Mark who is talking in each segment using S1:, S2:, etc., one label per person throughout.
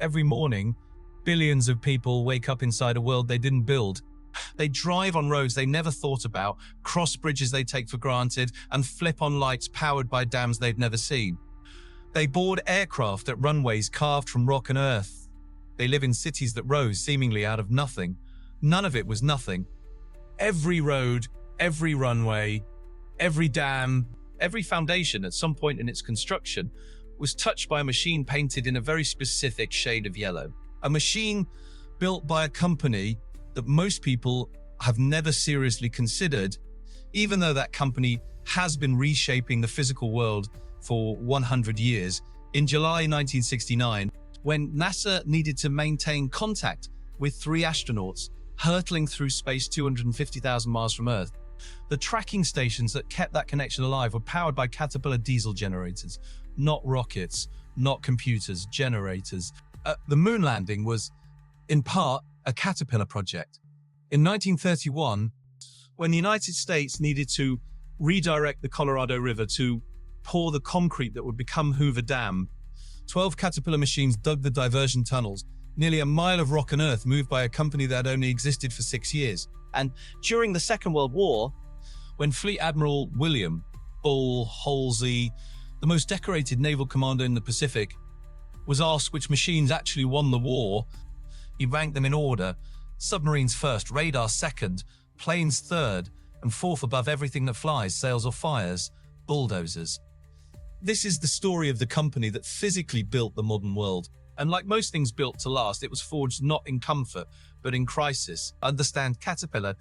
S1: Every morning, billions of people wake up inside a world they didn't build. They drive on roads they never thought about, cross bridges they take for granted, and flip on lights powered by dams they've never seen. They board aircraft at runways carved from rock and earth. They live in cities that rose seemingly out of nothing. None of it was nothing. Every road, every runway, every dam, every foundation at some point in its construction was touched by a machine painted in a very specific shade of yellow. A machine built by a company that most people have never seriously considered, even though that company has been reshaping the physical world for 100 years. In July 1969, when NASA needed to maintain contact with 3 astronauts hurtling through space 250,000 miles from Earth, the tracking stations that kept that connection alive were powered by Caterpillar diesel generators, not rockets, not computers, generators. The moon landing was, in part, a Caterpillar project. In 1931, when the United States needed to redirect the Colorado River to pour the concrete that would become Hoover Dam, 12 Caterpillar machines dug the diversion tunnels, nearly a mile of rock and earth moved by a company that only existed for 6 years.
S2: And during the Second World War,
S1: When Fleet Admiral William Bull Halsey, the most decorated naval commander in the Pacific, was asked which machines actually won the war, he ranked them in order: submarines first, radar second, planes third, and fourth above everything that flies, sails or fires, bulldozers. This is the story of the company that physically built the modern world. And like most things built to last, it was forged not in comfort, but in crisis. Understand Caterpillar,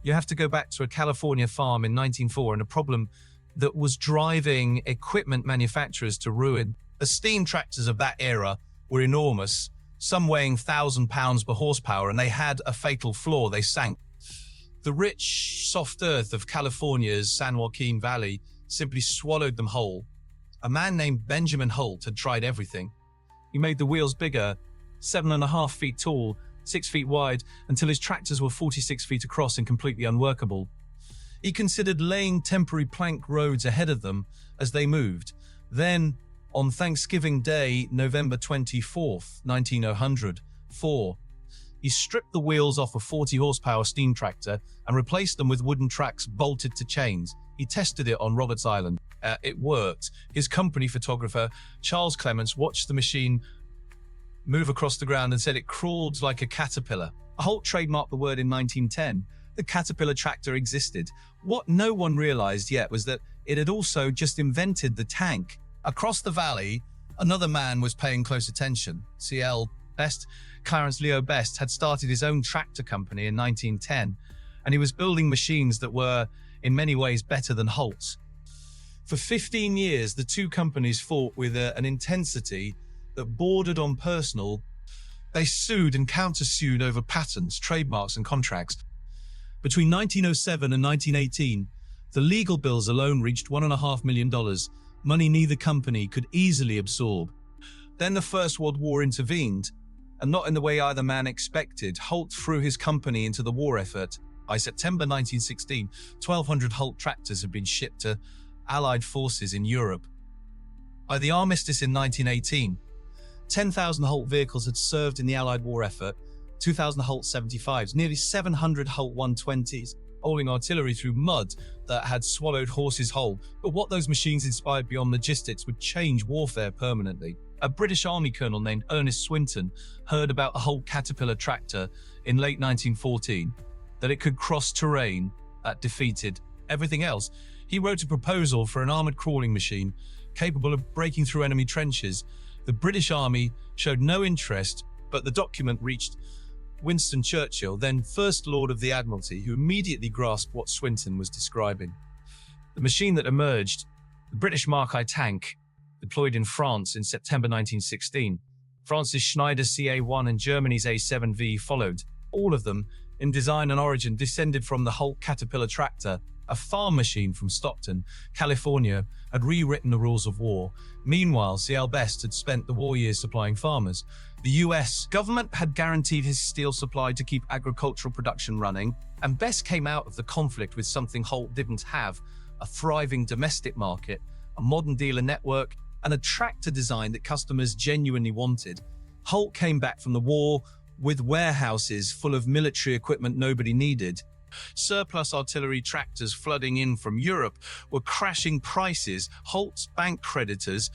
S1: you have to go back to a California farm in 1904 and a problem that was driving equipment manufacturers to ruin. The steam tractors of that era were enormous, some weighing 1,000 pounds per horsepower, and they had a fatal flaw: they sank. The rich, soft earth of California's San Joaquin Valley simply swallowed them whole. A man named Benjamin Holt had tried everything. He made the wheels bigger, 7.5 feet tall, 6 feet wide, until his tractors were 46 feet across and completely unworkable. He considered laying temporary plank roads ahead of them as they moved. Then, on Thanksgiving Day, November 24th, 1904, he stripped the wheels off a 40-horsepower steam tractor and replaced them with wooden tracks bolted to chains. He tested it on Roberts Island. It worked. His company photographer, Charles Clements, watched the machine move across the ground and said it crawled like a caterpillar. Holt trademarked the word in 1910. The Caterpillar tractor existed. What no one realized yet was that it had also just invented the tank. Across the valley, another man was paying close attention. C.L. Best, Clarence Leo Best, had started his own tractor company in 1910, and he was building machines that were, in many ways, better than Holt's. For 15 years, the two companies fought with an intensity that bordered on personal. They sued and countersued over patents, trademarks, and contracts. Between 1907 and 1918, the legal bills alone reached $1.5 million, money neither company could easily absorb. Then the First World War intervened, and not in the way either man expected. Holt threw his company into the war effort. By September 1916, 1,200 Holt tractors had been shipped to Allied forces in Europe. By the armistice in 1918, 10,000 Holt vehicles had served in the Allied war effort, 2,000 Holt 75s, nearly 700 Holt 120s, hauling artillery through mud that had swallowed horses whole. But what those machines inspired beyond logistics would change warfare permanently. A British Army colonel named Ernest Swinton heard about a Holt Caterpillar tractor in late 1914, that it could cross terrain that defeated everything else. He wrote a proposal for an armored crawling machine capable of breaking through enemy trenches. The British Army showed no interest, but the document reached Winston Churchill, then First Lord of the Admiralty, who immediately grasped what Swinton was describing. The machine that emerged, the British Mark I tank, deployed in France in September 1916. France's Schneider CA1 and Germany's A7V followed. All of them, in design and origin, descended from the Holt Caterpillar tractor. A farm machine from Stockton, California, had rewritten the rules of war. Meanwhile, C.L. Best had spent the war years supplying farmers. The US government had guaranteed his steel supply to keep agricultural production running, and Best came out of the conflict with something Holt didn't have: a thriving domestic market, a modern dealer network, and a tractor design that customers genuinely wanted. Holt came back from the war with warehouses full of military equipment nobody needed. Surplus artillery tractors flooding in from Europe were crashing prices. Holt's bank creditors,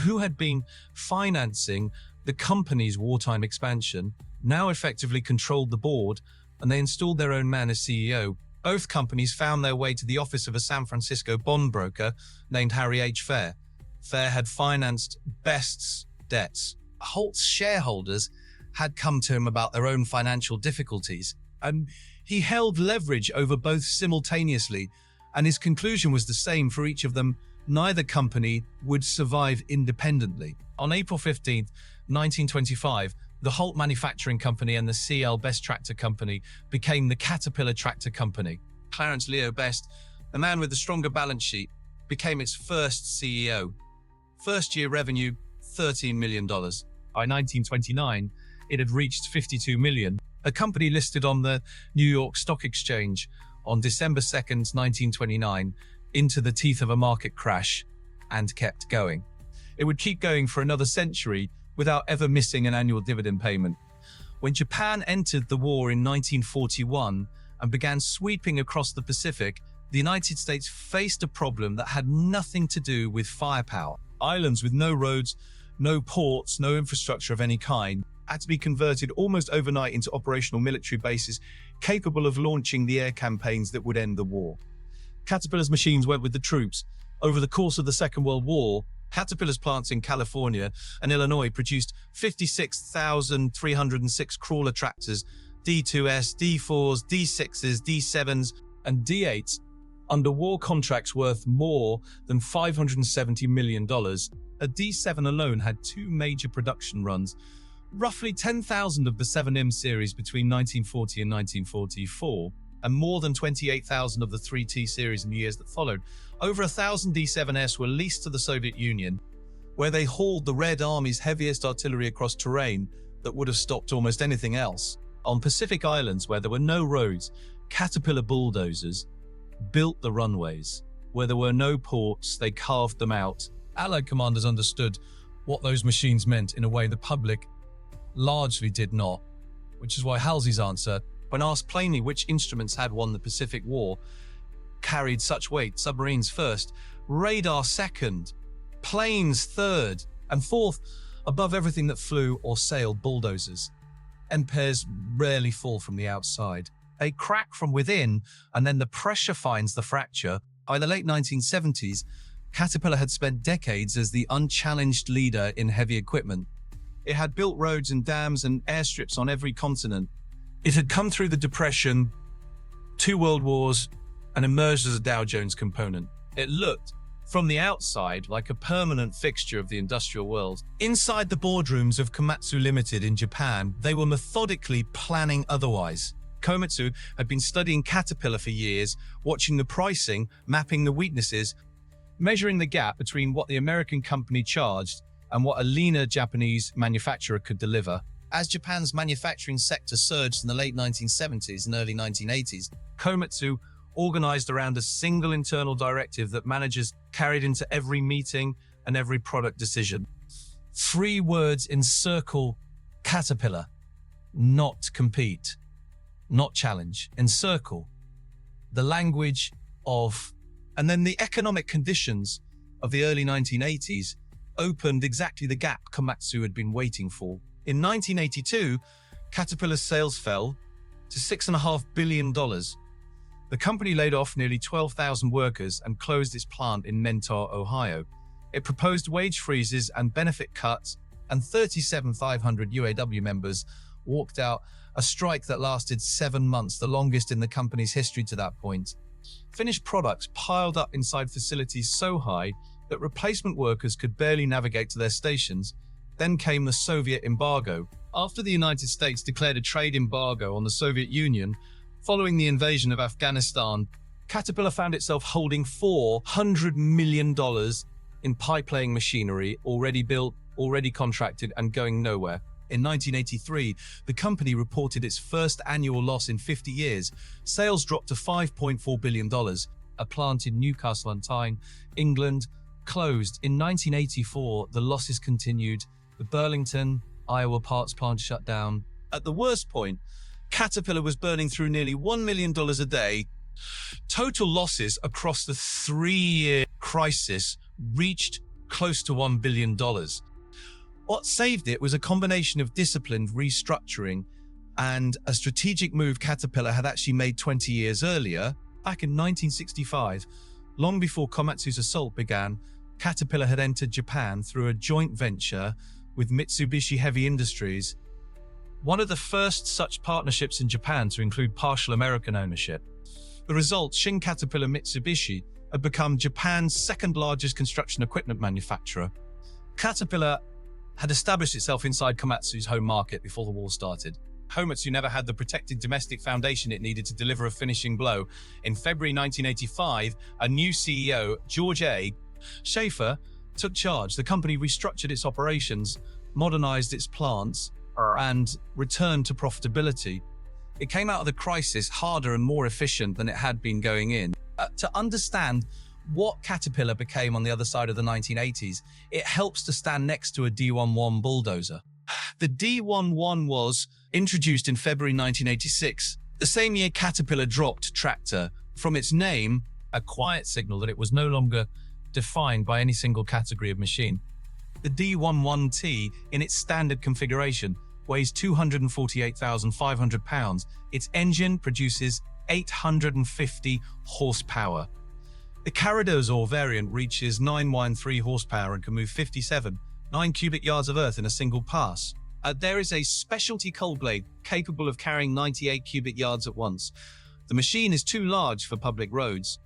S1: who had been financing the company's wartime expansion, now effectively controlled the board, and they installed their own man as CEO. Both companies found their way to the office of a San Francisco bond broker named Harry H. Fair. Fair had financed Best's debts. Holt's shareholders had come to him about their own financial difficulties, and he held leverage over both simultaneously, and his conclusion was the same for each of them: neither company would survive independently. On April 15, 1925, the Holt Manufacturing Company and the C.L. Best Tractor Company became the Caterpillar Tractor Company. Clarence Leo Best, the man with the stronger balance sheet, became its first CEO. First-year revenue, $13 million. By 1929, it had reached $52 million. A company listed on the New York Stock Exchange on December 2nd, 1929, into the teeth of a market crash, and kept going. It would keep going for another century without ever missing an annual dividend payment. When Japan entered the war in 1941 and began sweeping across the Pacific, the United States faced a problem that had nothing to do with firepower. Islands with no roads, no ports, no infrastructure of any kind had to be converted almost overnight into operational military bases capable of launching the air campaigns that would end the war. Caterpillar's machines went with the troops. Over the course of the Second World War, Caterpillar's plants in California and Illinois produced 56,306 crawler tractors, D2S, D4s, D6s, D7s, and D8s, under war contracts worth more than $570 million. A D7 alone had two major production runs, roughly 10,000 of the 7M series between 1940 and 1944, and more than 28,000 of the 3T series in the years that followed. Over 1,000 D7S were leased to the Soviet Union, where they hauled the Red Army's heaviest artillery across terrain that would have stopped almost anything else. On Pacific Islands, where there were no roads, Caterpillar bulldozers built the runways. Where there were no ports, they carved them out. Allied commanders understood what those machines meant in a way the public largely did not, which is why Halsey's answer, when asked plainly which instruments had won the Pacific War, carried such weight: submarines first, radar second, planes third, and fourth, above everything that flew or sailed, bulldozers. Empires rarely fall from the outside. They crack from within, and then the pressure finds the fracture. By the late 1970s, Caterpillar had spent decades as the unchallenged leader in heavy equipment. It had built roads and dams and airstrips on every continent. It had come through the Depression, 2 world wars, and emerged as a Dow Jones component. It looked, from the outside, like a permanent fixture of the industrial world. Inside the boardrooms of Komatsu Limited in Japan, they were methodically planning otherwise. Komatsu had been studying Caterpillar for years, watching the pricing, mapping the weaknesses, measuring the gap between what the American company charged and what a leaner Japanese manufacturer could deliver. As Japan's manufacturing sector surged in the late 1970s and early 1980s, Komatsu organized around a single internal directive that managers carried into every meeting and every product decision. 3 words encircle Caterpillar: not compete, not challenge. Encircle the language of, and then the economic conditions of the early 1980s opened exactly the gap Komatsu had been waiting for. In 1982, Caterpillar's sales fell to $6.5 billion. The company laid off nearly 12,000 workers and closed its plant in Mentor, Ohio. It proposed wage freezes and benefit cuts, and 37,500 UAW members walked out, a strike that lasted 7 months, the longest in the company's history to that point. Finished products piled up inside facilities so high that replacement workers could barely navigate to their stations. Then came the Soviet embargo. After the United States declared a trade embargo on the Soviet Union following the invasion of Afghanistan, Caterpillar found itself holding $400 million in pipe-laying machinery, already built, already contracted, and going nowhere. In 1983, the company reported its first annual loss in 50 years. Sales dropped to $5.4 billion. A plant in Newcastle-on-Tyne, England, closed. In 1984, the losses continued. The Burlington, Iowa parts plant shut down. At the worst point, Caterpillar was burning through nearly $1 million a day. Total losses across the 3-year crisis reached close to $1 billion. What saved it was a combination of disciplined restructuring and a strategic move Caterpillar had actually made 20 years earlier. Back in 1965, long before Komatsu's assault began, Caterpillar had entered Japan through a joint venture with Mitsubishi Heavy Industries, one of the first such partnerships in Japan to include partial American ownership. The result, Shin Caterpillar Mitsubishi had become Japan's second largest construction equipment manufacturer. Caterpillar had established itself inside Komatsu's home market before the war started. Komatsu never had the protected domestic foundation it needed to deliver a finishing blow. In February 1985, a new CEO, George A. Schaefer, took charge. The company restructured its operations, modernized its plants, and returned to profitability. It came out of the crisis harder and more efficient than it had been going in. To understand what Caterpillar became on the other side of the 1980s, it helps to stand next to a D11 bulldozer. The D11 was introduced in February 1986. The same year Caterpillar dropped tractor. From its name, a quiet signal that it was no longer defined by any single category of machine. The D11T, in its standard configuration, weighs 248,500 pounds. Its engine produces 850 horsepower. The Caradosor variant reaches 913 horsepower and can move 9 cubic yards of earth in a single pass. There is a specialty coal blade capable of carrying 98 cubic yards at once. The machine is too large for public roads.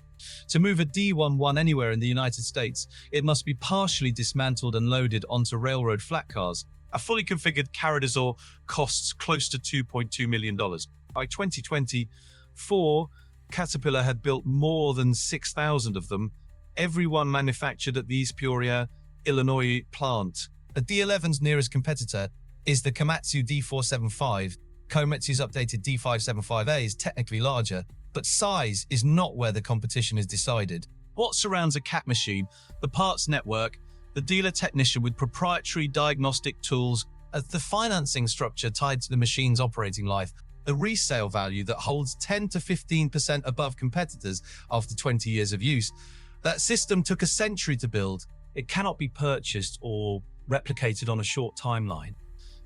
S1: To move a D11 anywhere in the United States, it must be partially dismantled and loaded onto railroad flat cars. A fully configured Caradosor costs close to $2.2 million. By 2024, Caterpillar had built more than 6,000 of them, every one manufactured at the East Peoria, Illinois plant. The D11's nearest competitor is the Komatsu D475. Komatsu's updated D575A is technically larger, but size is not where the competition is decided. What surrounds a Cat machine? The parts network, the dealer technician with proprietary diagnostic tools, the financing structure tied to the machine's operating life, the resale value that holds 10 to 15% above competitors after 20 years of use. That system took a century to build. It cannot be purchased or replicated on a short timeline.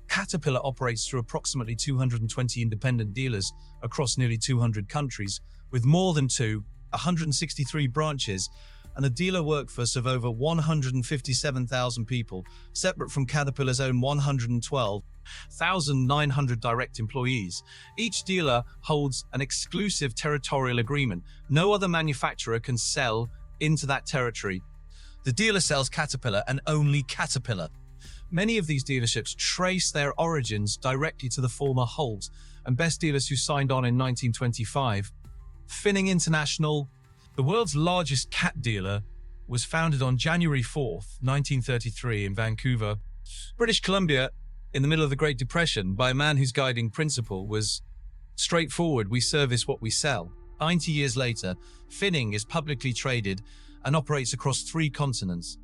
S1: Caterpillar operates through approximately 220 independent dealers across nearly 200 countries, with more than 163 branches, and a dealer workforce of over 157,000 people, separate from Caterpillar's own 112,900 direct employees. Each dealer holds an exclusive territorial agreement. No other manufacturer can sell into that territory. The dealer sells Caterpillar and only Caterpillar. Many of these dealerships trace their origins directly to the former Holt and Best dealers who signed on in 1925. Finning International, the world's largest cat dealer, was founded on January 4th, 1933 in Vancouver, British Columbia, in the middle of the Great Depression, by a man whose guiding principle was straightforward: we service what we sell. 90 years later, Finning is publicly traded and operates across 3 continents.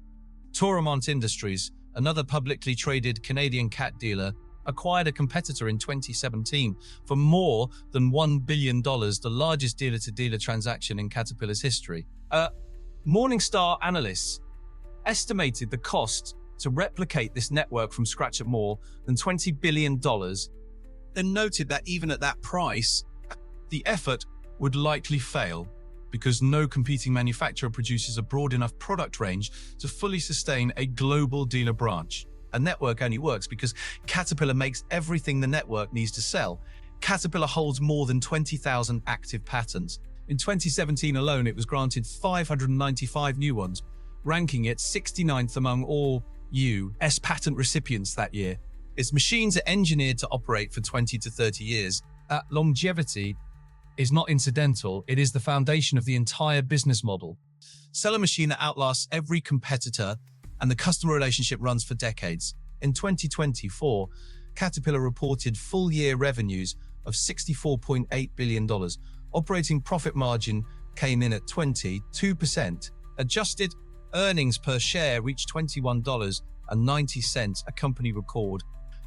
S1: Toromont Industries, another publicly traded Canadian cat dealer, acquired a competitor in 2017 for more than $1 billion, the largest dealer-to-dealer transaction in Caterpillar's history. Morningstar analysts estimated the cost to replicate this network from scratch at more than $20 billion, then noted that even at that price, the effort would likely fail because no competing manufacturer produces a broad enough product range to fully sustain a global dealer branch. A network only works because Caterpillar makes everything the network needs to sell. Caterpillar holds more than 20,000 active patents. In 2017 alone, it was granted 595 new ones, ranking it 69th among all U.S. patent recipients that year. Its machines are engineered to operate for 20 to 30 years. Longevity is not incidental, it is the foundation of the entire business model. Sell a machine that outlasts every competitor, and the customer relationship runs for decades. In 2024, Caterpillar reported full-year revenues of $64.8 billion. Operating profit margin came in at 22%. Adjusted earnings per share reached $21.90, a company record.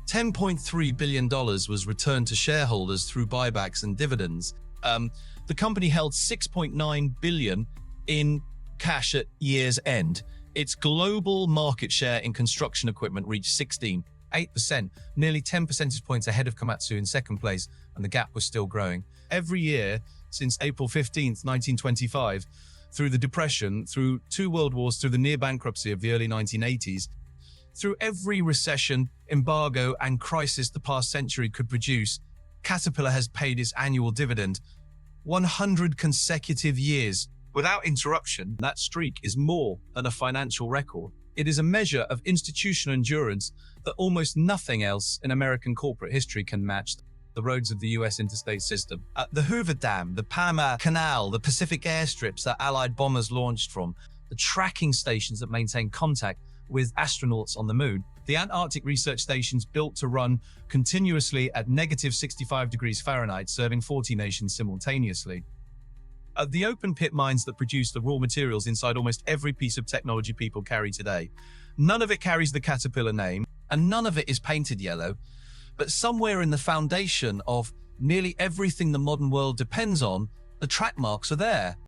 S1: $10.3 billion was returned to shareholders through buybacks and dividends. The company held $6.9 billion in cash at year's end. Its global market share in construction equipment reached 16.8%, nearly 10 percentage points ahead of Komatsu in second place, and the gap was still growing. Every year since April 15th, 1925, through the Depression, through 2 world wars, through the near bankruptcy of the early 1980s, through every recession, embargo, and crisis the past century could produce, Caterpillar has paid its annual dividend 100 consecutive years without interruption. That streak is more than a financial record. It is a measure of institutional endurance that almost nothing else in American corporate history can match. The roads of the US interstate system, the Hoover Dam, the Panama Canal, the Pacific airstrips that Allied bombers launched from, the tracking stations that maintain contact with astronauts on the moon, the Antarctic research stations built to run continuously at negative 65 degrees Fahrenheit, serving 40 nations simultaneously. The open pit mines that produce the raw materials inside almost every piece of technology people carry today. None of it carries the Caterpillar name, and none of it is painted yellow. But somewhere in the foundation of nearly everything the modern world depends on, the track marks are there.